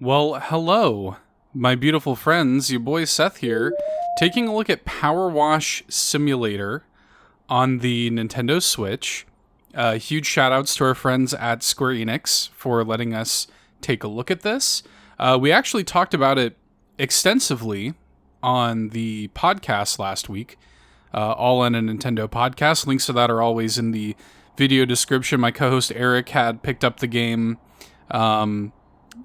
Well, hello, my beautiful friends. Your boy Seth here, taking a look at PowerWash Simulator on the Nintendo Switch. Huge shout outs to our friends at Square Enix for letting us take a look at this. We actually talked about it extensively on the podcast last week, all in a Nintendo podcast. Links to that are always in the video description. My co-host Eric had picked up the game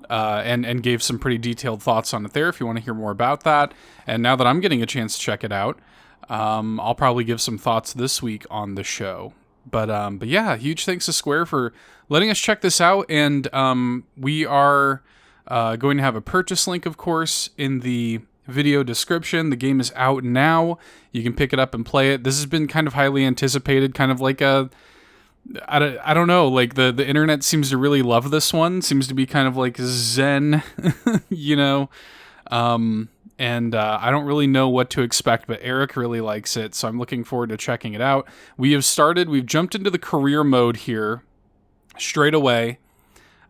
and gave some pretty detailed thoughts on it there if you want to hear more about that. And now that I'm getting a chance to check it out, I'll probably give some thoughts this week on the show. But yeah, huge thanks to Square for letting us check this out. And we are going to have a purchase link, of course, in the video description. The game is out now. You can pick it up and play it. This has been kind of highly anticipated, kind of like a... I don't know, like the internet seems to really love this one. Seems to be kind of like zen, you know? And I don't really know what to expect, but Eric really likes it, so I'm looking forward to checking it out. We've jumped into the career mode here straight away,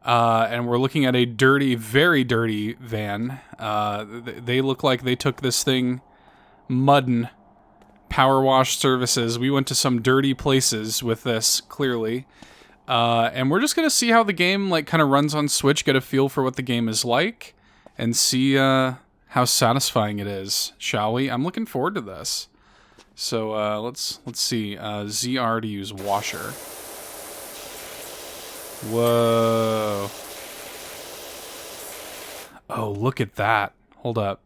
and we're looking at a dirty, very dirty van. They look like they took this thing muddin'. Power wash services. We went to some dirty places with this, clearly. And we're just going to see how the game kind of runs on Switch, get a feel for what the game is like, and see how satisfying it is, shall we? I'm looking forward to this. So let's see. ZR to use washer. Whoa. Oh, look at that. Hold up.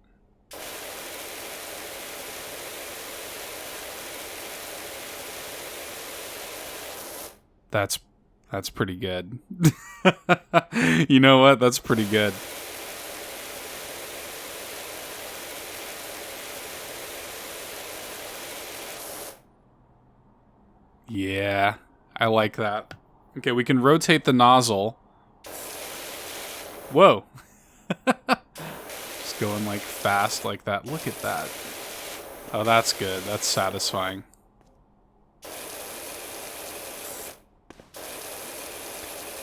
That's pretty good. You know what? That's pretty good. Yeah, I like that. Okay, we can rotate the nozzle. Whoa. Just going fast like that. Look at that. Oh, that's good. That's satisfying.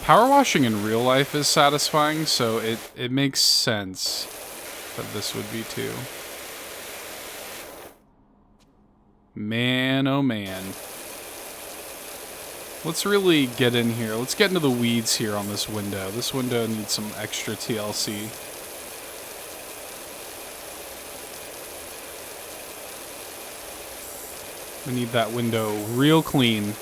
Power washing in real life is satisfying, so it makes sense that this would be too. Man, oh man. Let's really get in here. Let's get into the weeds here on this window. This window needs some extra TLC. We need that window real clean.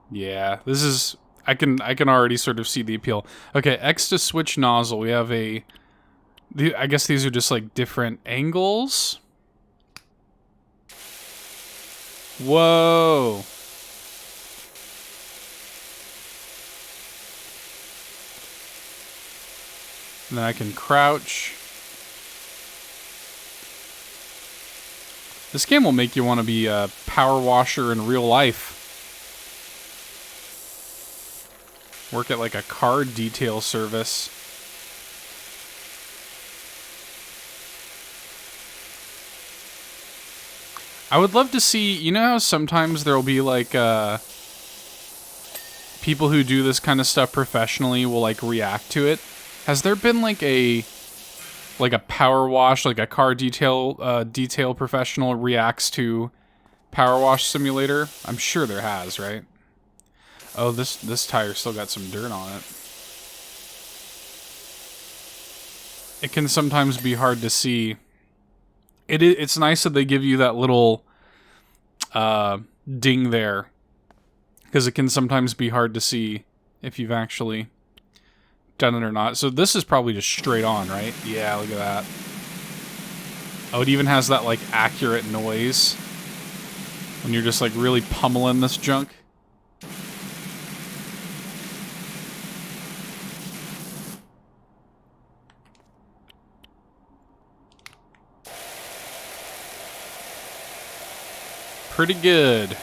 Yeah, this is... I can already sort of see the appeal. Okay, X to switch nozzle. We have I guess these are just different angles. Whoa. And then I can crouch. This game will make you want to be a power washer in real life. Work at a car detail service. I would love to see, you know how sometimes there'll be people who do this kind of stuff professionally will react to it. Has there been a power wash, a car detail professional reacts to Power Wash Simulator? I'm sure there has, right? Oh, this tire still got some dirt on it. It can sometimes be hard to see. It's nice that they give you that little ding there, because it can sometimes be hard to see if you've actually done it or not. So this is probably just straight on, right? Yeah, look at that. Oh, it even has that accurate noise when you're just really pummeling this junk. Pretty good.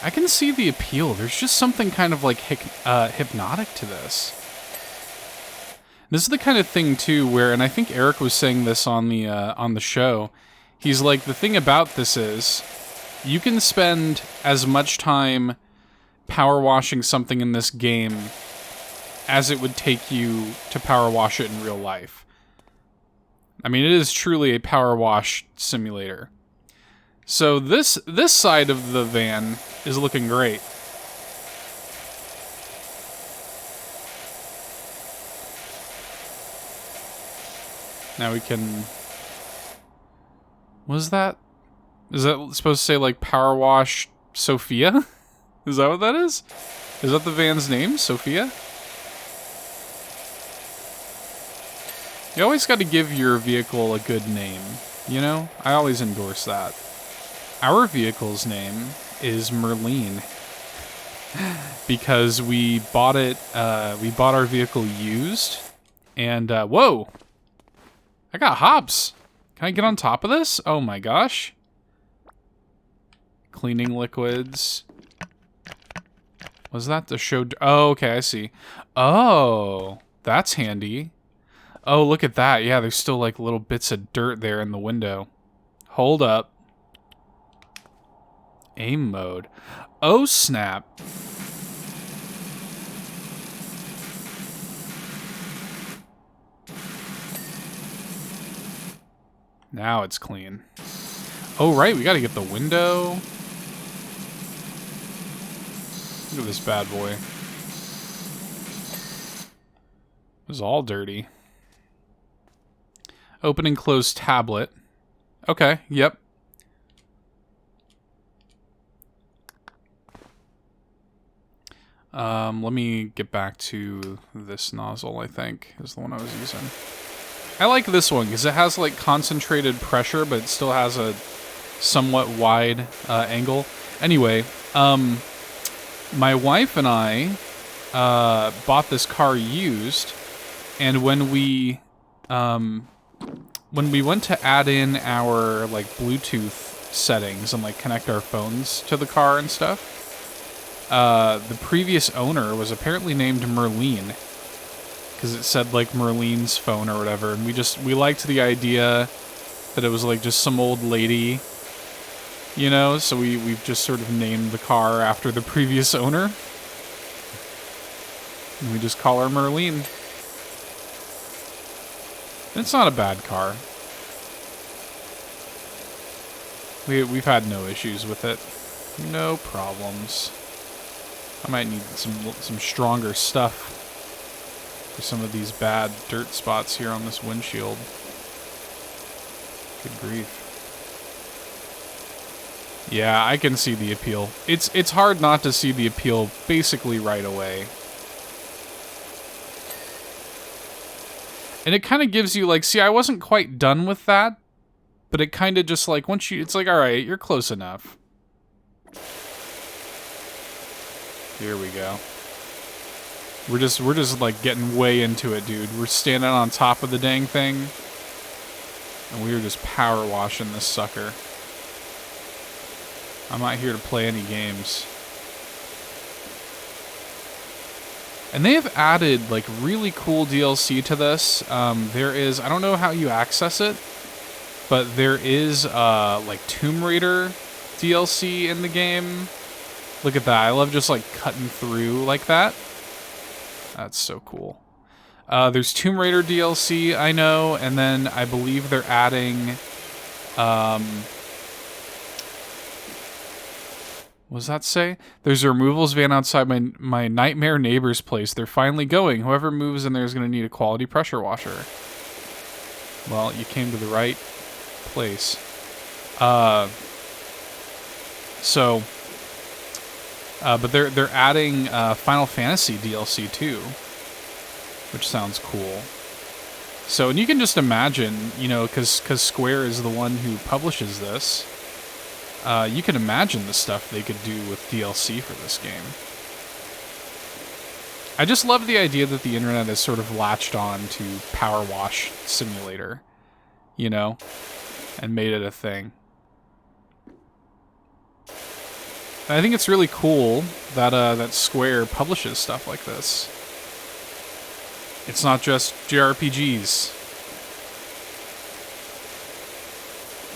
I can see the appeal. There's just something kind of hypnotic to this. This is the kind of thing too where, and I think Eric was saying this on the show, He's like, the thing about this is, you can spend as much time power washing something in this game as it would take you to power wash it in real life. I mean, it is truly a power wash simulator. So this side of the van is looking great. Now we can... What is that? Is that supposed to say, like, Power Wash Sophia? Is that what that is? Is that the van's name, Sophia? You always got to give your vehicle a good name, you know? I always endorse that. Our vehicle's name is Merlene. Because we bought it, we bought our vehicle used. And, whoa! I got hops! Can I get on top of this? Oh my gosh. Cleaning liquids. Was that the show? Oh, okay, I see. Oh, that's handy. Oh, look at that. Yeah, there's still like little bits of dirt there in the window. Hold up. Aim mode. Oh, snap. Now it's clean. Oh, right, we gotta get the window. Look at this bad boy. It was all dirty. Open and close tablet. Okay, yep. Let me get back to this nozzle, I think, is the one I was using. I like this one because it has like concentrated pressure, but it still has a somewhat wide angle. Anyway, my wife and I bought this car used, and when we went to add in our like Bluetooth settings and like connect our phones to the car and stuff, the previous owner was apparently named Merlene. Because it said, like, Merlene's phone or whatever. And we liked the idea that it was, like, just some old lady, you know? So we've just sort of named the car after the previous owner. And we just call her Merlene. And it's not a bad car. We've had no issues with it. No problems. I might need some stronger stuff. Some of these bad dirt spots here on this windshield. Good grief. Yeah, I can see the appeal. It's hard not to see the appeal basically right away. And it kind of gives you like, see, I wasn't quite done with that, but it kind of just like once you, it's like, all right, you're close enough. Here we go. We're just like getting way into it, dude. We're standing on top of the dang thing. And we are just power washing this sucker. I'm not here to play any games. And they have added like really cool DLC to this. There is, I don't know how you access it, but there is like Tomb Raider DLC in the game. Look at that. I love just like cutting through like that. That's so cool. There's Tomb Raider DLC, I know, and then I believe they're adding... what does that say? There's a removals van outside my nightmare neighbor's place. They're finally going. Whoever moves in there is going to need a quality pressure washer. Well, you came to the right place. But they're adding Final Fantasy DLC too, which sounds cool. So, and you can just imagine, you know, because Square is the one who publishes this, you can imagine the stuff they could do with DLC for this game. I just love the idea that the internet has sort of latched on to PowerWash Simulator, you know, and made it a thing. I think it's really cool that that Square publishes stuff like this. It's not just JRPGs.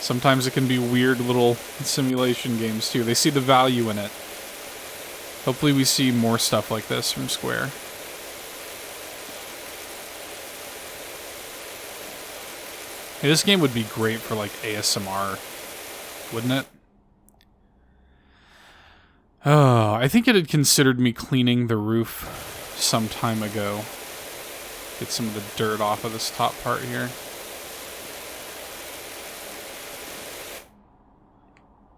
Sometimes it can be weird little simulation games too. They see the value in it. Hopefully we see more stuff like this from Square. Hey, this game would be great for like ASMR, wouldn't it? Oh, I think it had considered me cleaning the roof some time ago. Get some of the dirt off of this top part here.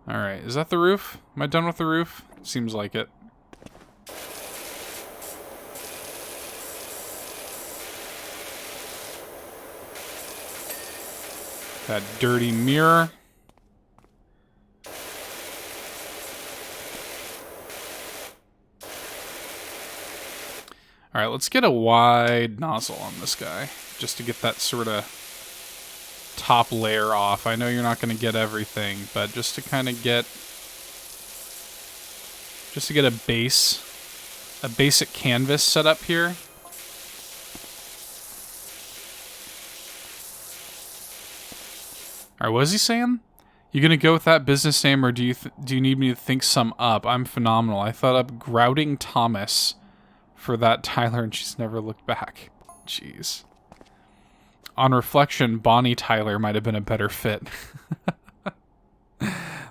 Alright, is that the roof? Am I done with the roof? Seems like it. That dirty mirror. Alright, let's get a wide nozzle on this guy, just to get that sort of top layer off. I know you're not going to get everything, but just to kind of get... just to get a basic canvas set up here. Alright, what is he saying? You gonna go with that business name, or do you need me to think some up? I'm phenomenal. I thought up Grouting Thomas for that Tyler, and she's never looked back. Jeez. On reflection, Bonnie Tyler might have been a better fit.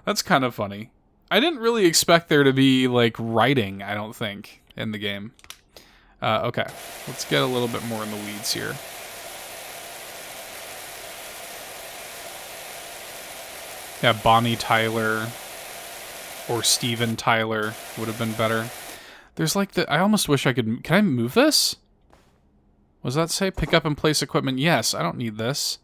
That's kind of funny. I didn't really expect there to be, like, writing, I don't think, in the game. Okay. Let's get a little bit more in the weeds here. Yeah, Bonnie Tyler or Steven Tyler would have been better. There's like I almost wish I could... Can I move this? What does that say? Pick up and place equipment. Yes, I don't need this.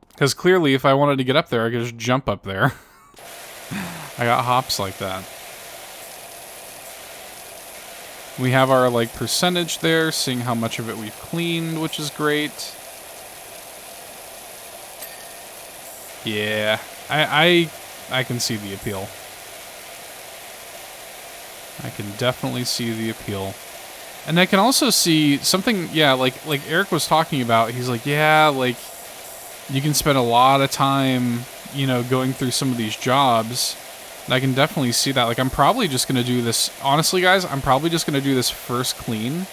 Because clearly, if I wanted to get up there, I could just jump up there. I got hops like that. We have our, like, percentage there, seeing how much of it we've cleaned, which is great. Yeah, I can see the appeal. I can definitely see the appeal. And I can also see something, yeah, like Eric was talking about. He's like, yeah, like, you can spend a lot of time, you know, going through some of these jobs. And I can definitely see that. Like, I'm probably just going to do this. Honestly, guys, I'm probably just going to do this first clean.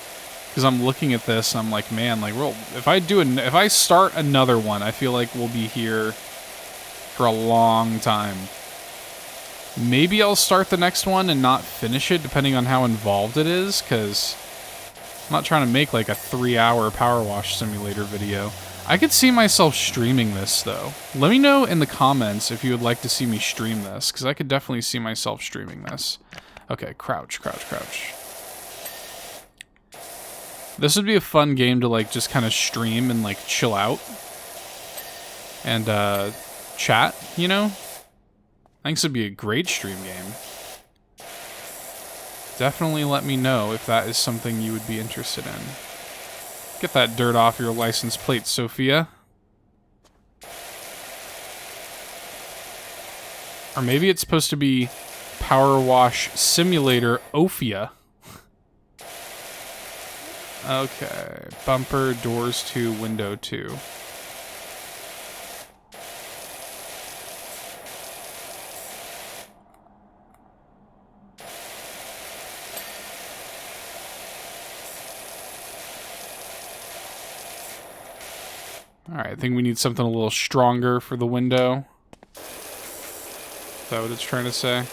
Because I'm looking at this and I'm like, man, like, if I start another one, I feel like we'll be here for a long time. Maybe I'll start the next one and not finish it, depending on how involved it is, because I'm not trying to make like a 3-hour PowerWash Simulator video. I could see myself streaming this, though. Let me know in the comments if you would like to see me stream this, because I could definitely see myself streaming this. Okay, crouch, crouch, crouch. This would be a fun game to like just kind of stream and like chill out. And chat, you know? I think this would be a great stream game. Definitely let me know if that is something you would be interested in. Get that dirt off your license plate, Sophia. Or maybe it's supposed to be PowerWash Simulator Ophia. Okay. Bumper, doors 2, window 2. Alright, I think we need something a little stronger for the window. Is that what it's trying to say?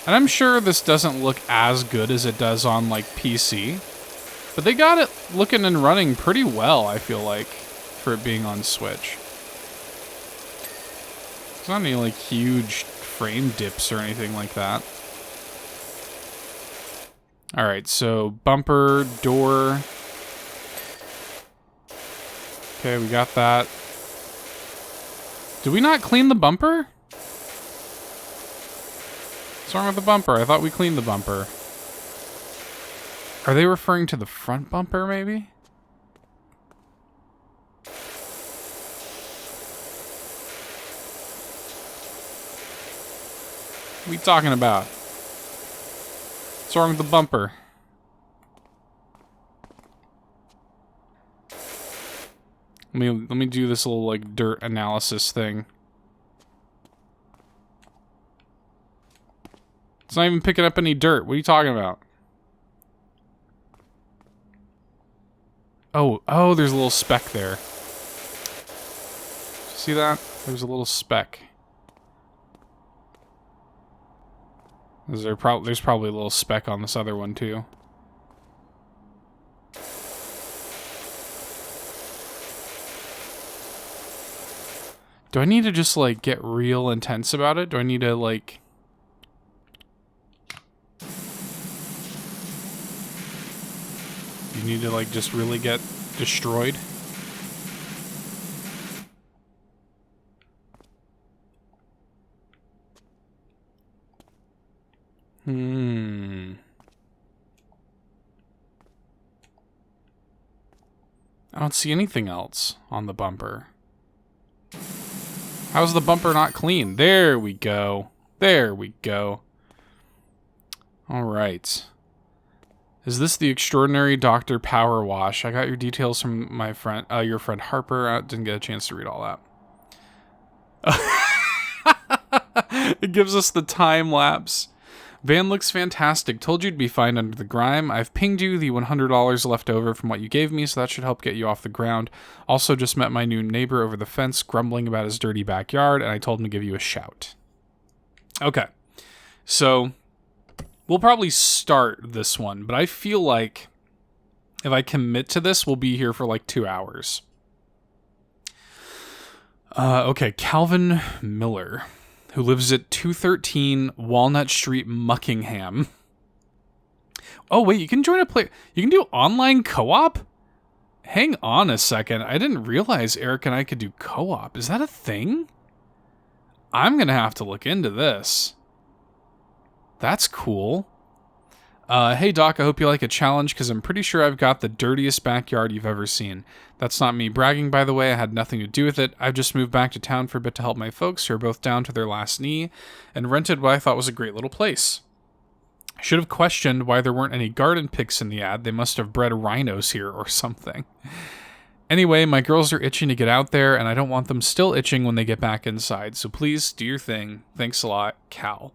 And I'm sure this doesn't look as good as it does on, like, PC. But they got it looking and running pretty well, I feel like, for it being on Switch. There's not any, like, huge frame dips or anything like that. Alright, so bumper, door. Okay, we got that. Did we not clean the bumper? What's wrong with the bumper? I thought we cleaned the bumper. Are they referring to the front bumper, maybe? What are we talking about? What's wrong with the bumper? Let me do this little like dirt analysis thing. It's not even picking up any dirt. What are you talking about? Oh, there's a little speck there. See that? There's a little speck. There's probably a little speck on this other one too. Do I need to just like get real intense about it? Do I need to like... You need to like just really get destroyed? I don't see anything else on the bumper. How's the bumper not clean? There we go. There we go. All right. Is this the extraordinary Dr. PowerWash? I got your details from my friend, your friend Harper. I didn't get a chance to read all that. It gives us the time lapse. Van looks fantastic. Told you to be fine under the grime. I've pinged you the $100 left over from what you gave me, so that should help get you off the ground. Also just met my new neighbor over the fence, grumbling about his dirty backyard, and I told him to give you a shout. Okay. So, we'll probably start this one, but I feel like if I commit to this, we'll be here for like 2 hours. Okay, Calvin Miller, who lives at 213 Walnut Street, Muckingham. Oh, wait, you can join a play. You can do online co-op? Hang on a second. I didn't realize Eric and I could do co-op. Is that a thing? I'm going to have to look into this. That's cool. Hey, Doc, I hope you like a challenge, because I'm pretty sure I've got the dirtiest backyard you've ever seen. That's not me bragging, by the way. I had nothing to do with it. I've just moved back to town for a bit to help my folks, who are both down to their last knee, and rented what I thought was a great little place. I should have questioned why there weren't any garden pics in the ad. They must have bred rhinos here or something. Anyway, my girls are itching to get out there, and I don't want them still itching when they get back inside, so please do your thing. Thanks a lot, Cal.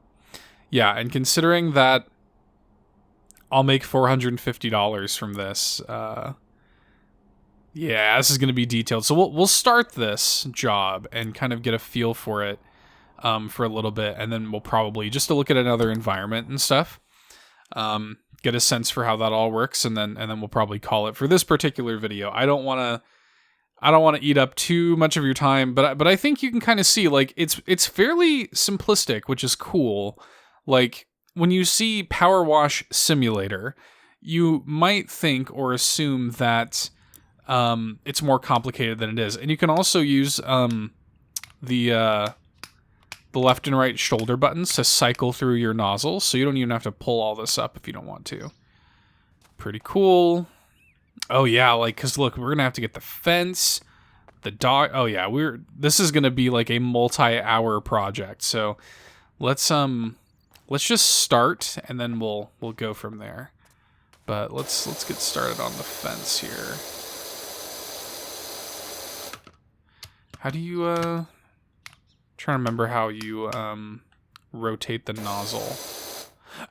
Yeah, and considering that I'll make $450 from this, yeah, this is going to be detailed. So we'll start this job and kind of get a feel for it for a little bit, and then we'll probably, just to look at another environment and stuff, get a sense for how that all works, and then we'll probably call it for this particular video. I don't want to eat up too much of your time, but I think you can kind of see, like, it's fairly simplistic, which is cool. Like, when you see PowerWash Simulator, you might think or assume that it's more complicated than it is. And you can also use the left and right shoulder buttons to cycle through your nozzles, so you don't even have to pull all this up if you don't want to. Pretty cool. Oh yeah, like, because look, we're gonna have to get the fence, the dog. Oh yeah, this is gonna be like a multi-hour project. So let's just start, and then we'll go from there. But let's get started on the fence here. How do you trying to remember how you rotate the nozzle?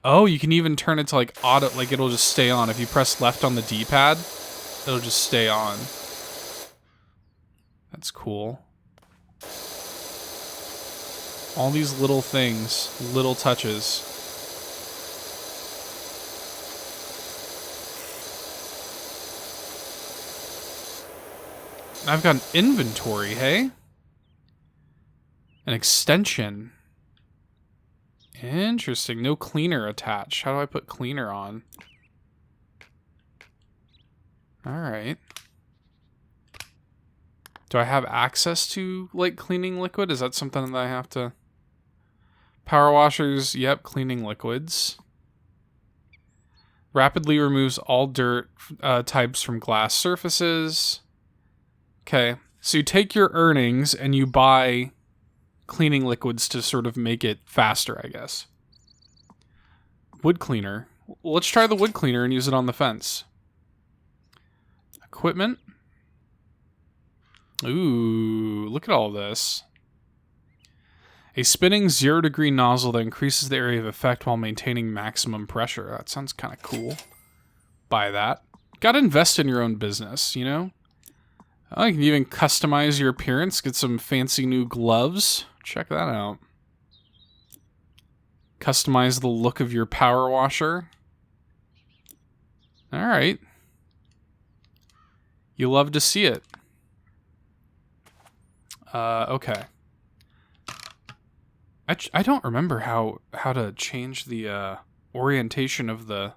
Oh, you can even turn it to like auto, like it'll just stay on. If you press left on the D-pad, it'll just stay on. That's cool. All these little things, little touches. I've got an inventory, hey? An extension. Interesting. No cleaner attached. How do I put cleaner on? Alright. Do I have access to, like, cleaning liquid? Is that something that I have to... Power washers, yep, cleaning liquids. Rapidly removes all dirt types from glass surfaces. Okay, so you take your earnings and you buy cleaning liquids to sort of make it faster, I guess. Wood cleaner. Let's try the wood cleaner and use it on the fence. Equipment. Ooh, look at all this. A spinning 0-degree nozzle that increases the area of effect while maintaining maximum pressure. That sounds kind of cool. Buy that. Gotta invest in your own business, you know? Oh, you can even customize your appearance, get some fancy new gloves. Check that out. Customize the look of your power washer. Alright. You love to see it. Okay. I don't remember how to change the orientation of the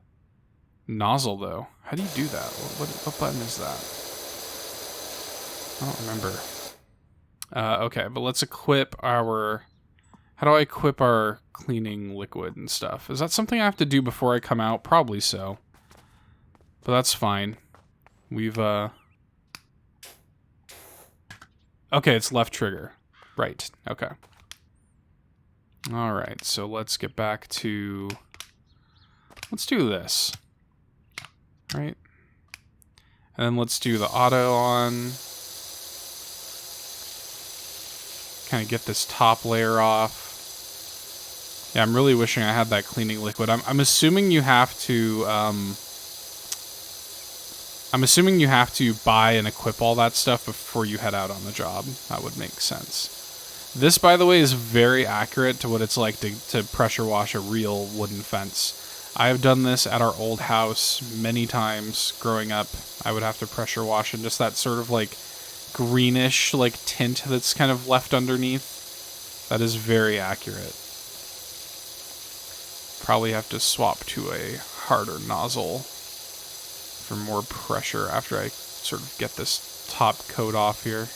nozzle, though. How do you do that? What button is that? I don't remember. Okay, but let's equip our... How do I equip our cleaning liquid and stuff? Is that something I have to do before I come out? Probably so. But that's fine. We've, Okay, it's left trigger. Right, okay. Alright, so let's get back to... Let's do this. Right? And then let's do the auto on. Kind of get this top layer off. Yeah, I'm really wishing I had that cleaning liquid. I'm assuming you have to, I'm assuming you have to buy and equip all that stuff before you head out on the job. That would make sense. This, by the way, is very accurate to what it's like to pressure wash a real wooden fence. I have done this at our old house many times growing up. I would have to pressure wash, and just that sort of like greenish like tint that's kind of left underneath. That is very accurate. Probably have to swap to a harder nozzle for more pressure after I sort of get this top coat off here.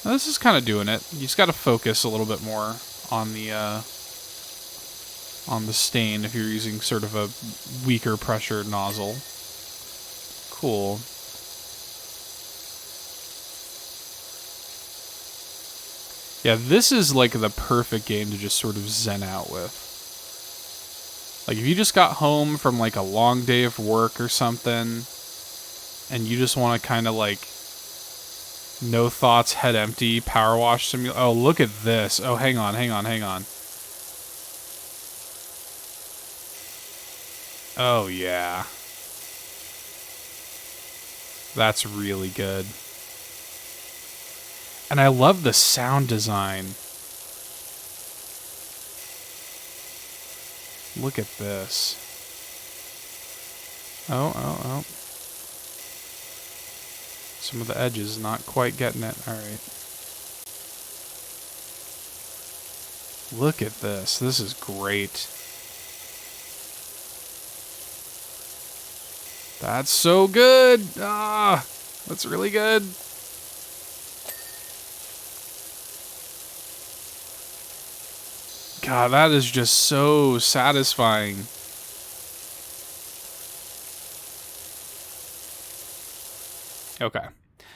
Now, this is kind of doing it. You just got to focus a little bit more on the stain if you're using sort of a weaker pressure nozzle. Cool. Yeah, this is like the perfect game to just sort of zen out with. Like if you just got home from like a long day of work or something, and you just want to kind of like no thoughts, head empty, power wash simulator. Oh, look at this. Oh, hang on. Oh, yeah. That's really good. And I love the sound design. Look at this. Oh. Some of the edges not quite getting it. Alright. Look at this. This is great. That's so good. Ah, that's really good. God, that is just so satisfying. Okay.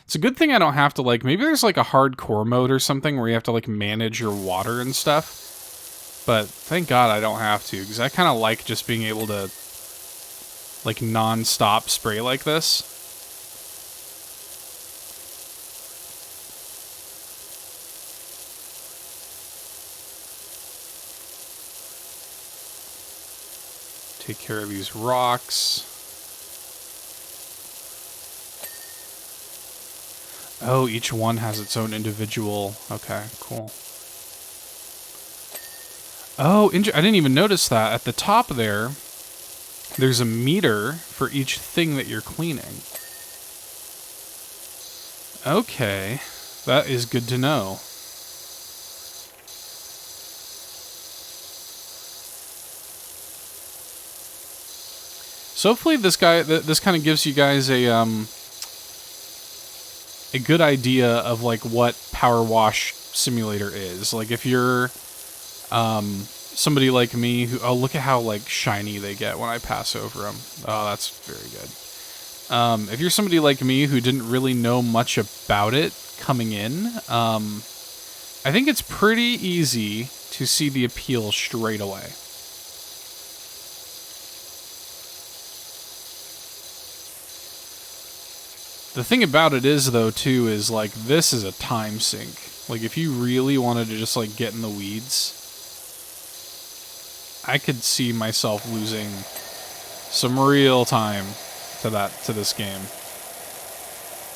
It's a good thing I don't have to, like, maybe there's, like, a hardcore mode or something where you have to, like, manage your water and stuff. But thank God I don't have to, because I kind of like just being able to, like, non-stop spray like this. Take care of these rocks. Oh, each one has its own individual... Okay, cool. Oh, I didn't even notice that. At the top there, there's a meter for each thing that you're cleaning. Okay, that is good to know. So hopefully this kind of gives you guys a good idea of like what PowerWash Simulator is. Like if you're somebody like me who, oh, look at how like shiny they get when I pass over them. Oh, that's very good. If you're somebody like me who didn't really know much about it coming in, I think it's pretty easy to see the appeal straight away. The thing about it is, though, too, is, like, this is a time sink. Like, if you really wanted to just, like, get in the weeds, I could see myself losing some real time to this game.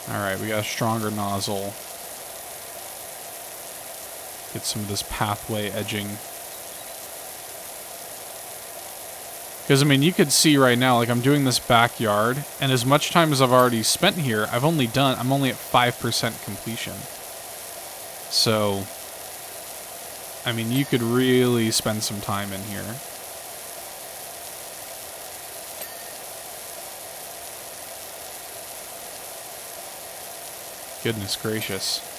Alright, we got a stronger nozzle. Get some of this pathway edging. Because, I mean, you could see right now, like, I'm doing this backyard, and as much time as I've already spent here, I'm only at 5% completion. So, I mean, you could really spend some time in here. Goodness gracious.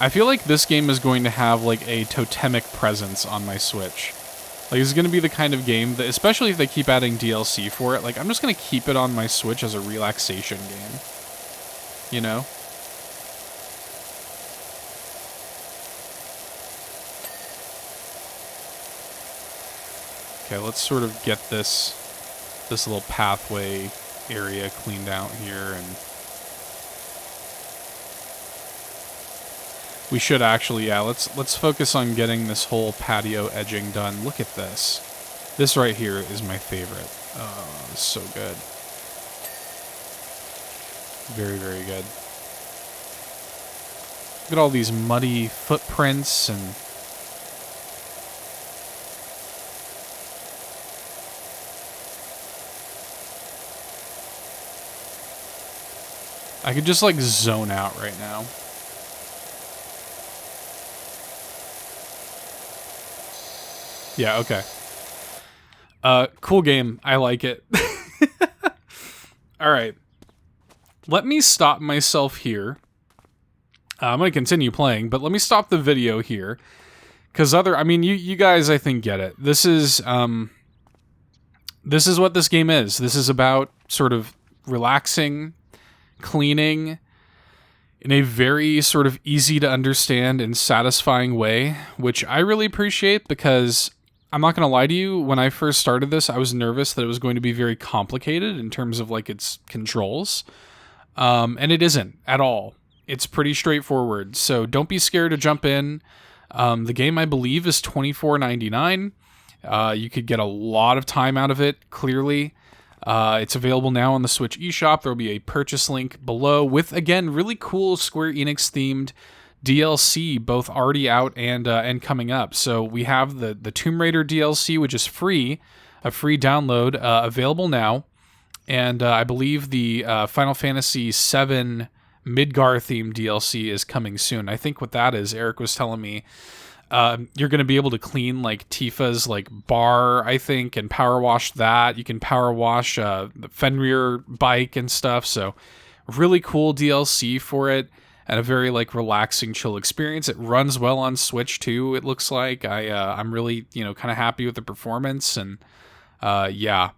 I feel like this game is going to have, like, a totemic presence on my Switch. Like, it's going to be the kind of game that, especially if they keep adding DLC for it, like, I'm just going to keep it on my Switch as a relaxation game. You know? Okay, let's sort of get this little pathway area cleaned out here, and we should actually, yeah, let's focus on getting this whole patio edging done. Look at this. This right here is my favorite. Oh, it's so good. Very, very good. Look at all these muddy footprints, and I could just, like, zone out right now. Yeah, okay. Cool game. I like it. Alright. Let me stop myself here. I'm going to continue playing, but let me stop the video here. Because I mean, you guys, I think, get it. This is what this game is. This is about sort of relaxing, cleaning in a very sort of easy to understand and satisfying way, which I really appreciate, because I'm not going to lie to you, when I first started this, I was nervous that it was going to be very complicated in terms of, like, its controls. And it isn't at all. It's pretty straightforward, so don't be scared to jump in. The game, I believe, is $24.99. You could get a lot of time out of it, clearly. It's available now on the Switch eShop. There will be a purchase link below with, again, really cool Square Enix themed DLC, both already out and coming up. So we have the Tomb Raider DLC, which is free, a free download, available now. And I believe the Final Fantasy VII Midgar themed DLC is coming soon. I think what that is, Eric was telling me, you're going to be able to clean, like, Tifa's, like, bar, I think, and power wash that. You can power wash the Fenrir bike and stuff. So really cool DLC for it, and a very, like, relaxing, chill experience. It runs well on Switch too, it looks like. I'm really, kind of happy with the performance, and yeah.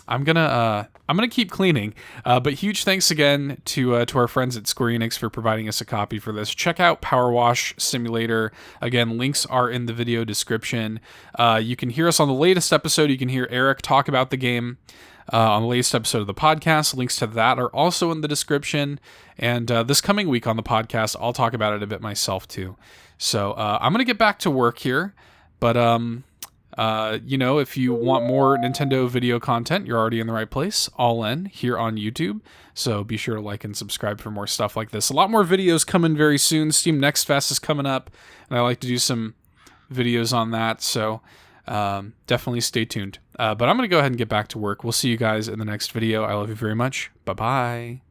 I'm gonna keep cleaning, but huge thanks again to our friends at Square Enix for providing us a copy for this. Check out PowerWash Simulator. Again, links are in the video description. You can hear us on the latest episode. You can hear Eric talk about the game on the latest episode of the podcast. Links to that are also in the description. And this coming week on the podcast, I'll talk about it a bit myself too. So I'm gonna get back to work here, but if you want more Nintendo video content, you're already in the right place, all in, here on YouTube. So be sure to like and subscribe for more stuff like this. A lot more videos coming very soon. Steam Next Fest is coming up, and I like to do some videos on that. So definitely stay tuned. But I'm going to go ahead and get back to work. We'll see you guys in the next video. I love you very much. Bye-bye.